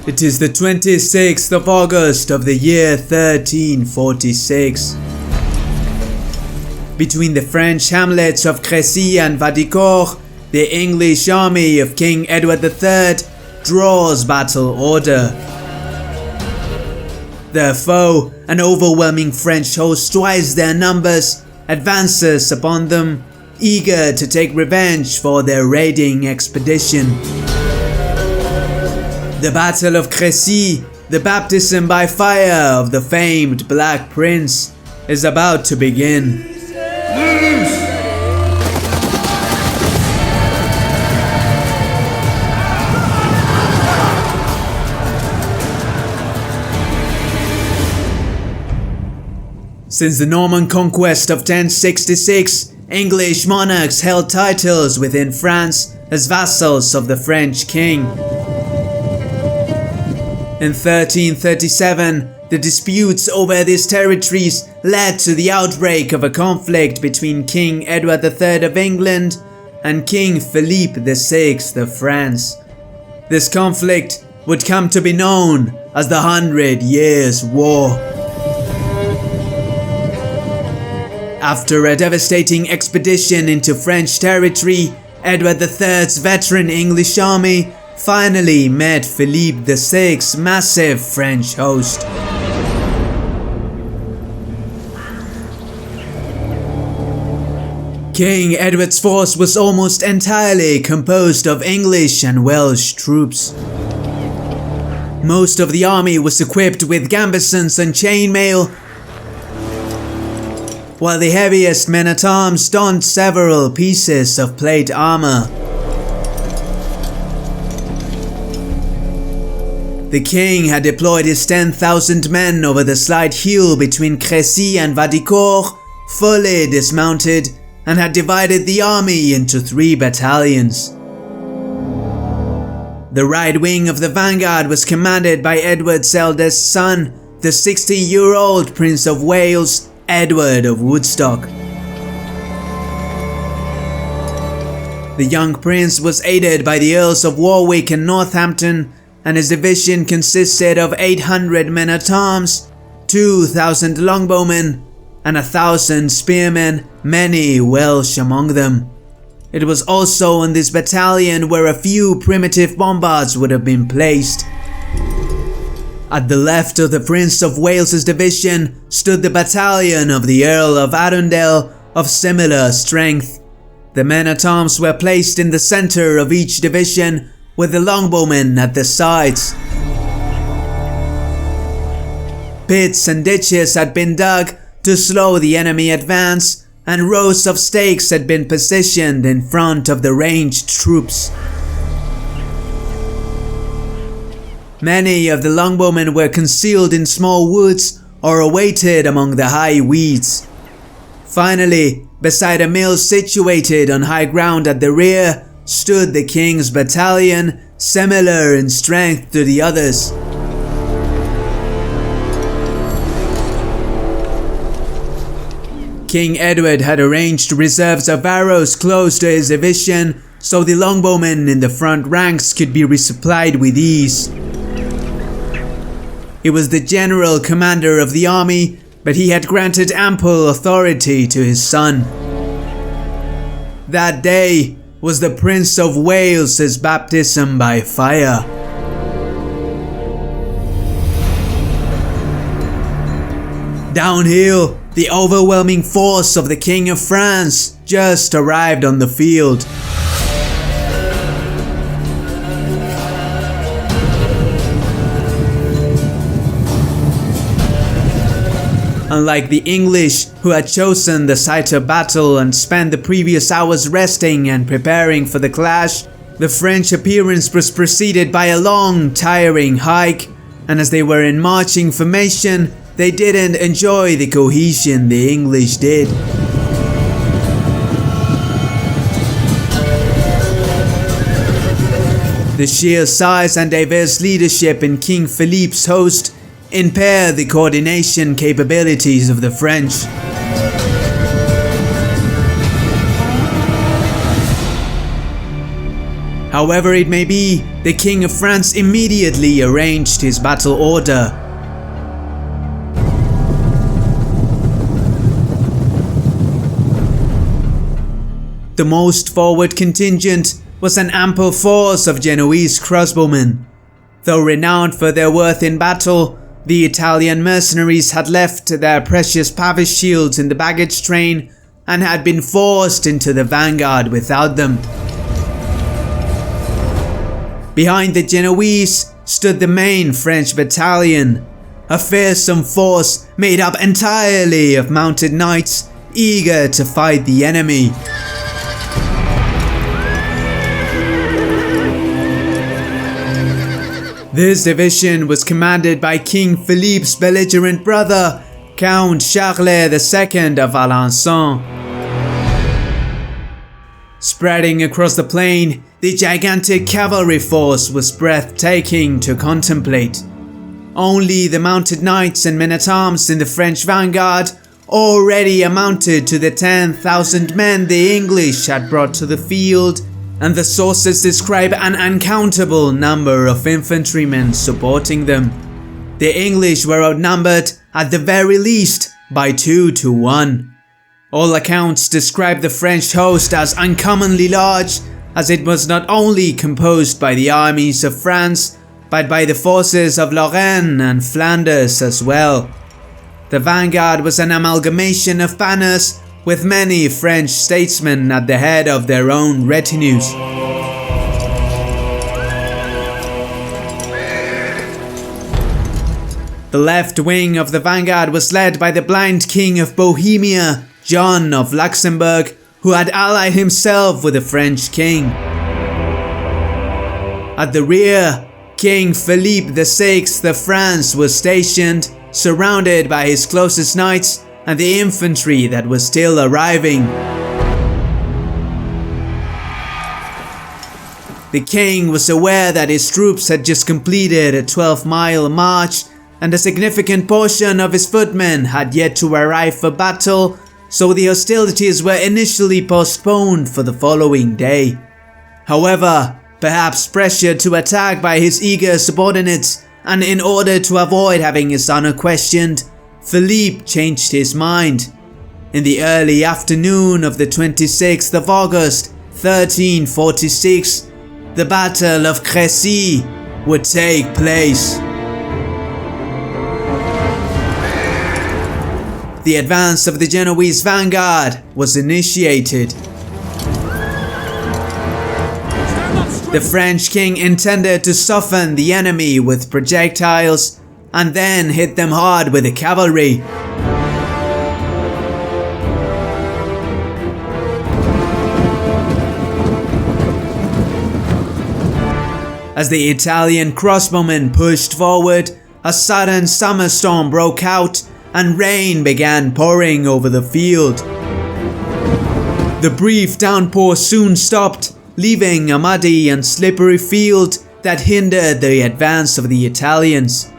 It is the 26th of August of the year 1346. Between the French hamlets of Crécy and Vadicourt, the English army of King Edward III draws battle order. Their foe, an overwhelming French host twice their numbers, advances upon them, eager to take revenge for their raiding expedition. The Battle of Crécy, the baptism by fire of the famed Black Prince, is about to begin. Since the Norman conquest of 1066, English monarchs held titles within France as vassals of the French king. In 1337, the disputes over these territories led to the outbreak of a conflict between King Edward III of England and King Philippe VI of France. This conflict would come to be known as the 100 Years' War. After a devastating expedition into French territory, Edward III's veteran English army finally met Philippe VI's massive French host. King Edward's force was almost entirely composed of English and Welsh troops. Most of the army was equipped with gambesons and chainmail, while the heaviest men-at-arms donned several pieces of plate armor. The king had deployed his 10,000 men over the slight hill between Crécy and Vadicourt, fully dismounted, and had divided the army into 3 battalions. The right wing of the vanguard was commanded by Edward's eldest son, the 60-year-old Prince of Wales, Edward of Woodstock. The young prince was aided by the Earls of Warwick and Northampton, and his division consisted of 800 men-at-arms, 2,000 longbowmen, and 1,000 spearmen, many Welsh among them. It was also in this battalion where a few primitive bombards would have been placed. At the left of the Prince of Wales's division stood the battalion of the Earl of Arundel of similar strength. The men-at-arms were placed in the center of each division, with the longbowmen at the sides. Pits and ditches had been dug to slow the enemy advance, and rows of stakes had been positioned in front of the ranged troops. Many of the longbowmen were concealed in small woods or awaited among the high weeds. Finally, beside a mill situated on high ground at the rear, stood the king's battalion, similar in strength to the others. King Edward had arranged reserves of arrows close to his division, so the longbowmen in the front ranks could be resupplied with ease. He was the general commander of the army, but he had granted ample authority to his son. That day was the Prince of Wales's baptism by fire. Downhill, the overwhelming force of the King of France just arrived on the field. Unlike the English, who had chosen the site of battle and spent the previous hours resting and preparing for the clash, the French appearance was preceded by a long, tiring hike, and as they were in marching formation, they didn't enjoy the cohesion the English did. The sheer size and diverse leadership in King Philippe's host impair the coordination capabilities of the French. However it may be, the King of France immediately arranged his battle order. The most forward contingent was an ample force of Genoese crossbowmen. Though renowned for their worth in battle, the Italian mercenaries had left their precious pavis shields in the baggage train and had been forced into the vanguard without them. Behind the Genoese stood the main French battalion, a fearsome force made up entirely of mounted knights eager to fight the enemy. This division was commanded by King Philippe's belligerent brother, Count Charles II of Alençon. Spreading across the plain, the gigantic cavalry force was breathtaking to contemplate. Only the mounted knights and men-at-arms in the French vanguard already amounted to the 10,000 men the English had brought to the field, and the sources describe an uncountable number of infantrymen supporting them. The English were outnumbered at the very least by 2 to 1. All accounts describe the French host as uncommonly large, as it was not only composed by the armies of France, but by the forces of Lorraine and Flanders as well. The vanguard was an amalgamation of banners, with many French statesmen at the head of their own retinues. The left wing of the vanguard was led by the blind king of Bohemia, John of Luxembourg, who had allied himself with the French king. At the rear, King Philippe VI of France was stationed, surrounded by his closest knights and the infantry that was still arriving. The king was aware that his troops had just completed a 12-mile march, and a significant portion of his footmen had yet to arrive for battle, so the hostilities were initially postponed for the following day. However, perhaps pressured to attack by his eager subordinates, and in order to avoid having his honor questioned, Philippe changed his mind. In the early afternoon of the 26th of August, 1346, the Battle of Crécy would take place. The advance of the Genoese vanguard was initiated. The French king intended to soften the enemy with projectiles and then hit them hard with the cavalry. As the Italian crossbowmen pushed forward, a sudden summer storm broke out and rain began pouring over the field. The brief downpour soon stopped, leaving a muddy and slippery field that hindered the advance of the Italians.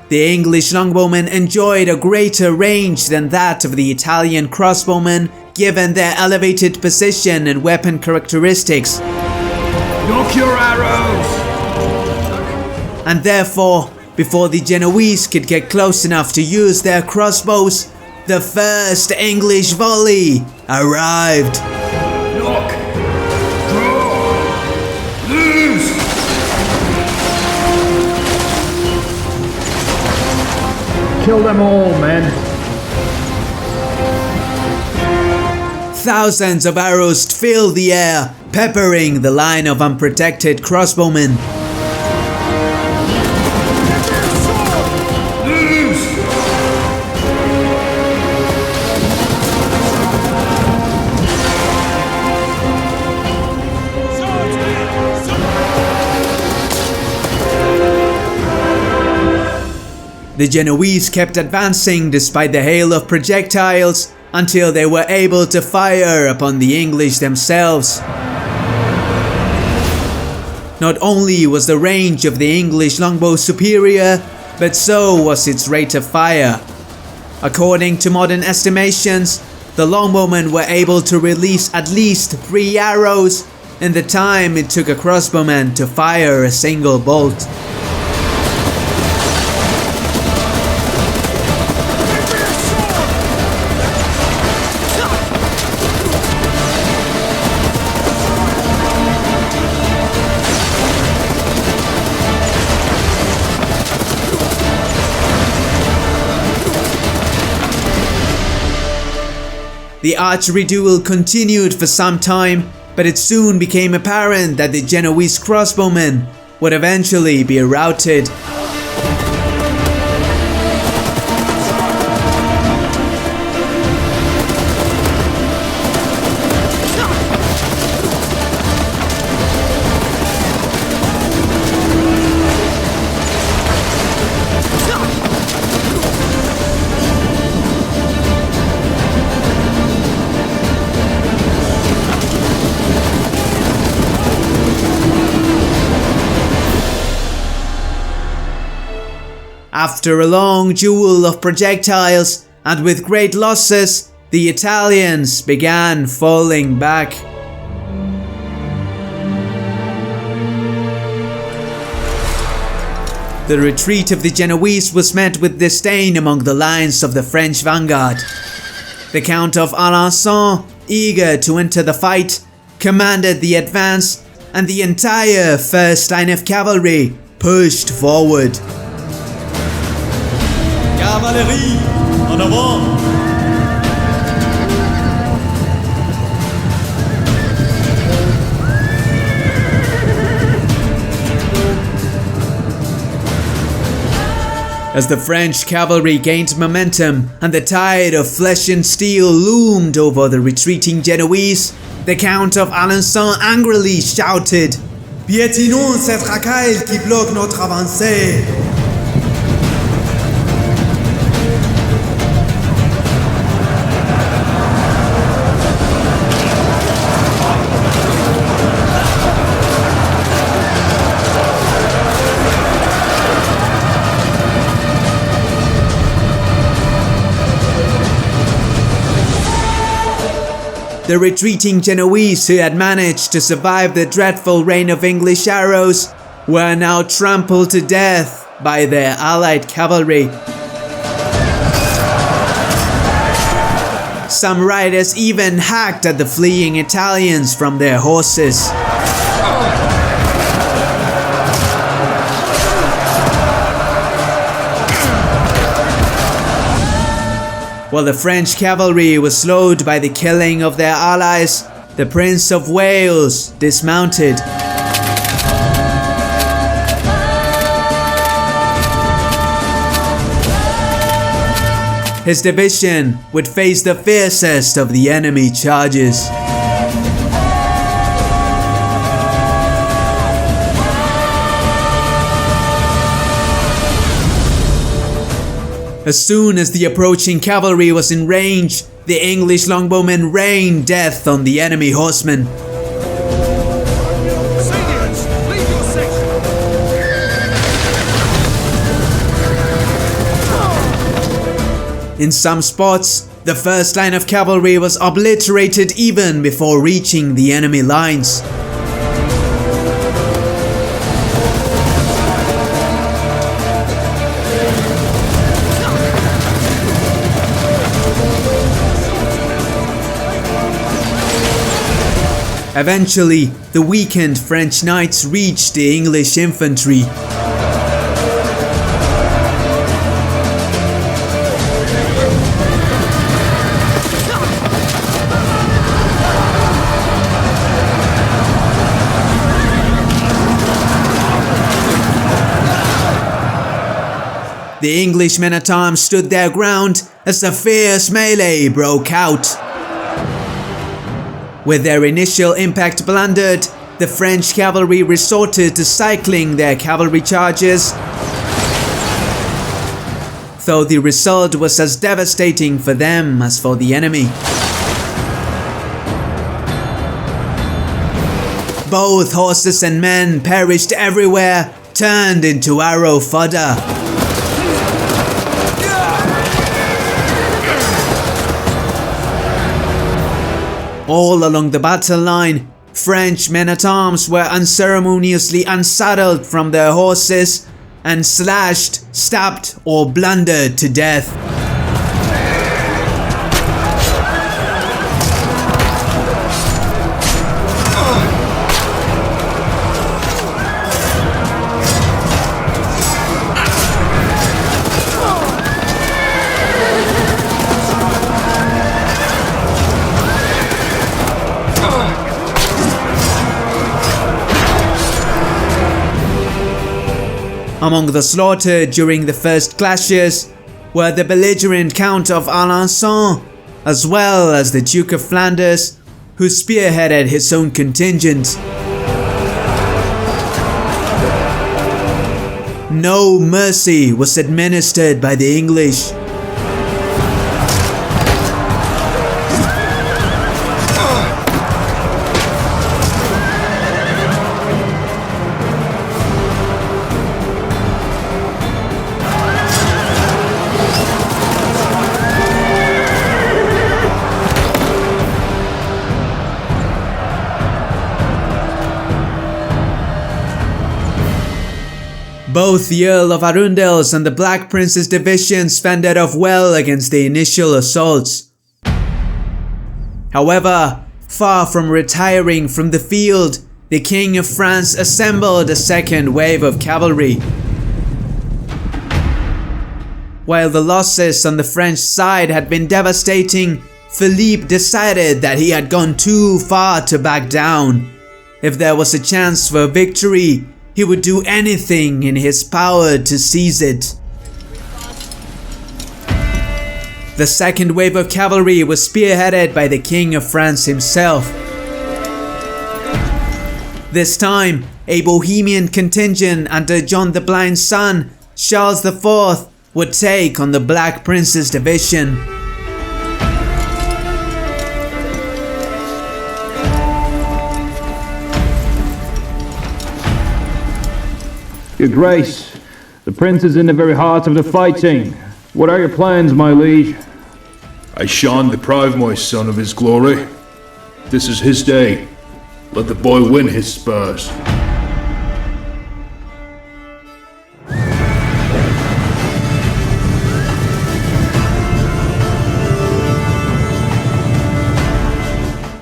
The English longbowmen enjoyed a greater range than that of the Italian crossbowmen, given their elevated position and weapon characteristics. Knock your arrows! And therefore, before the Genoese could get close enough to use their crossbows, the first English volley arrived. Knock! Draw! Loose! Kill them all, men! Thousands of arrows filled the air, peppering the line of unprotected crossbowmen. The Genoese kept advancing despite the hail of projectiles until they were able to fire upon the English themselves. Not only was the range of the English longbow superior, but so was its rate of fire. According to modern estimations, the longbowmen were able to release at least 3 arrows in the time it took a crossbowman to fire a single bolt. The archery duel continued for some time, but it soon became apparent that the Genoese crossbowmen would eventually be routed. After a long duel of projectiles and with great losses, the Italians began falling back. The retreat of the Genoese was met with disdain among the lines of the French vanguard. The Count of Alençon, eager to enter the fight, commanded the advance, and the entire first line of cavalry pushed forward. Cavalerie, en avant! As the French cavalry gained momentum and the tide of flesh and steel loomed over the retreating Genoese, the Count of Alençon angrily shouted, Piétinons cette racaille qui bloque notre avancée! The retreating Genoese who had managed to survive the dreadful rain of English arrows were now trampled to death by their allied cavalry. Some riders even hacked at the fleeing Italians from their horses. While the French cavalry was slowed by the killing of their allies, the Prince of Wales dismounted. His division would face the fiercest of the enemy charges. As soon as the approaching cavalry was in range, the English longbowmen rained death on the enemy horsemen. In some spots, the first line of cavalry was obliterated even before reaching the enemy lines. Eventually, the weakened French knights reached the English infantry. The English men-at-arms stood their ground as a fierce melee broke out. With their initial impact blundered, the French cavalry resorted to cycling their cavalry charges, though the result was as devastating for them as for the enemy. Both horses and men perished everywhere, turned into arrow fodder. All along the battle line, French men-at-arms were unceremoniously unsaddled from their horses and slashed, stabbed, or blundered to death. Among the slaughtered during the first clashes were the belligerent Count of Alençon, as well as the Duke of Flanders, who spearheaded his own contingent. No mercy was administered by the English. Both the Earl of Arundel's and the Black Prince's divisions fended off well against the initial assaults. However, far from retiring from the field, the King of France assembled a second wave of cavalry. While the losses on the French side had been devastating, Philippe decided that he had gone too far to back down. If there was a chance for victory, he would do anything in his power to seize it. The second wave of cavalry was spearheaded by the King of France himself. This time, a Bohemian contingent under John the Blind's son, Charles IV, would take on the Black Prince's division. Your Grace, the Prince is in the very heart of the fighting. What are your plans, my liege? I shan't deprive my son of his glory. This is his day. Let the boy win his spurs.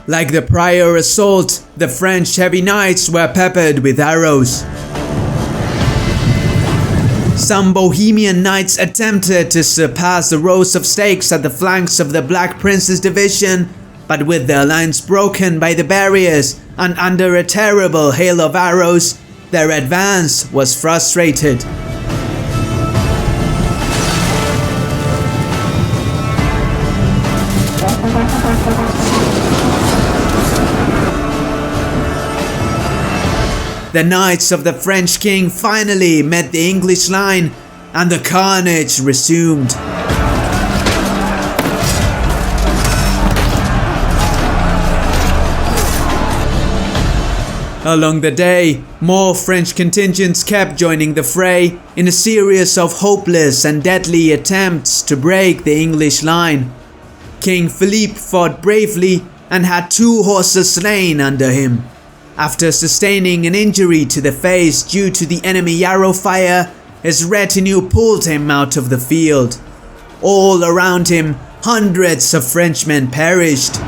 Like the prior assault, the French heavy knights were peppered with arrows. Some Bohemian knights attempted to surpass the rows of stakes at the flanks of the Black Prince's division, but with their lines broken by the barriers and under a terrible hail of arrows, their advance was frustrated. The knights of the French king finally met the English line, and the carnage resumed. Along the day, more French contingents kept joining the fray in a series of hopeless and deadly attempts to break the English line. King Philippe fought bravely and had 2 horses slain under him. After sustaining an injury to the face due to the enemy arrow fire, his retinue pulled him out of the field. All around him, hundreds of Frenchmen perished.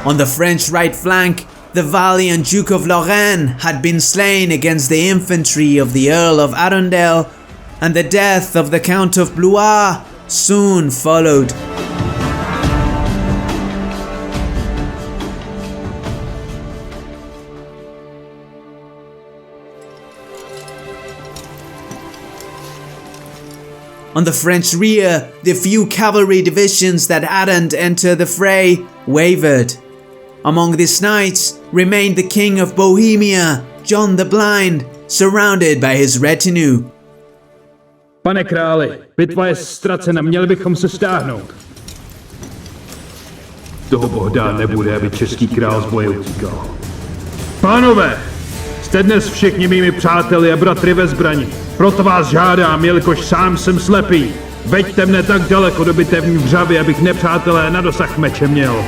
On the French right flank, the valiant Duke of Lorraine had been slain against the infantry of the Earl of Arundel, and the death of the Count of Blois soon followed. On the French rear, the few cavalry divisions that hadn't entered the fray wavered. Among these knights remained the King of Bohemia, John the Blind, surrounded by his retinue. Pane králi, bitva je ztracena, měli bychom se stáhnout. Toho Bohdá nebude, aby český král z boje utíkal. Pánové, jste dnes všichni mými přáteli a bratry ve zbraní. Proto vás žádám, jelikož sám jsem slepý. Veďte mne tak daleko do bitevní vřavy, abych nepřátelé na dosah meče měl.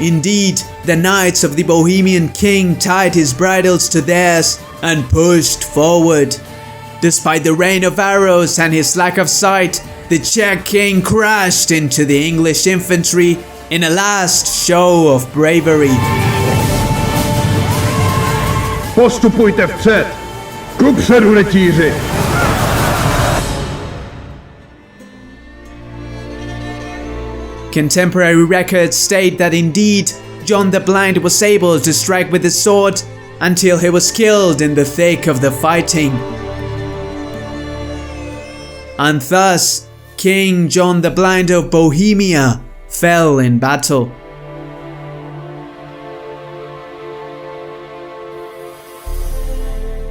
Indeed, the knights of the Bohemian king tied his bridles to theirs and pushed forward. Despite the rain of arrows and his lack of sight, the Czech king crashed into the English infantry in a last show of bravery. Postupujte vpřed! Kupředu, rytíři! Contemporary records state that indeed, John the Blind was able to strike with his sword until he was killed in the thick of the fighting. And thus, King John the Blind of Bohemia fell in battle.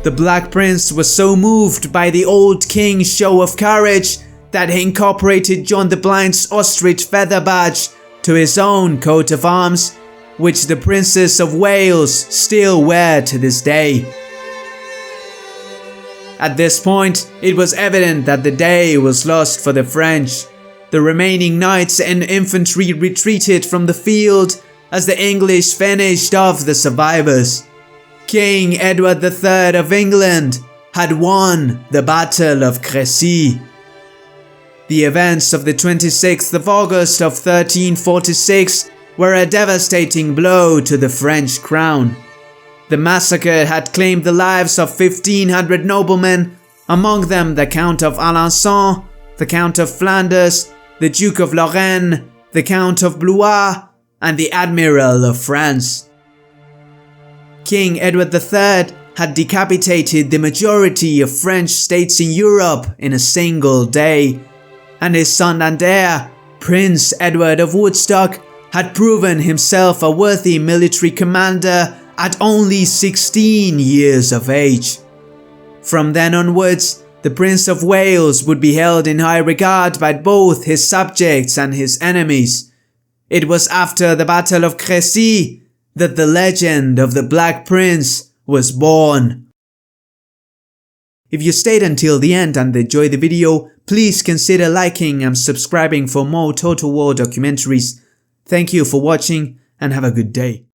The Black Prince was so moved by the old king's show of courage that he incorporated John the Blind's ostrich feather badge to his own coat of arms, which the Princes of Wales still wear to this day. At this point, it was evident that the day was lost for the French. The remaining knights and infantry retreated from the field as the English finished off the survivors. King Edward III of England had won the Battle of Crécy. The events of the 26th of August of 1346 were a devastating blow to the French crown. The massacre had claimed the lives of 1,500 noblemen, among them the Count of Alençon, the Count of Flanders, the Duke of Lorraine, the Count of Blois, and the Admiral of France. King Edward III had decapitated the majority of French states in Europe in a single day, and his son and heir, Prince Edward of Woodstock, had proven himself a worthy military commander at only 16 years of age. From then onwards, the Prince of Wales would be held in high regard by both his subjects and his enemies. It was after the Battle of Crécy that the legend of the Black Prince was born. If you stayed until the end and enjoyed the video, please consider liking and subscribing for more Total War documentaries. Thank you for watching and have a good day.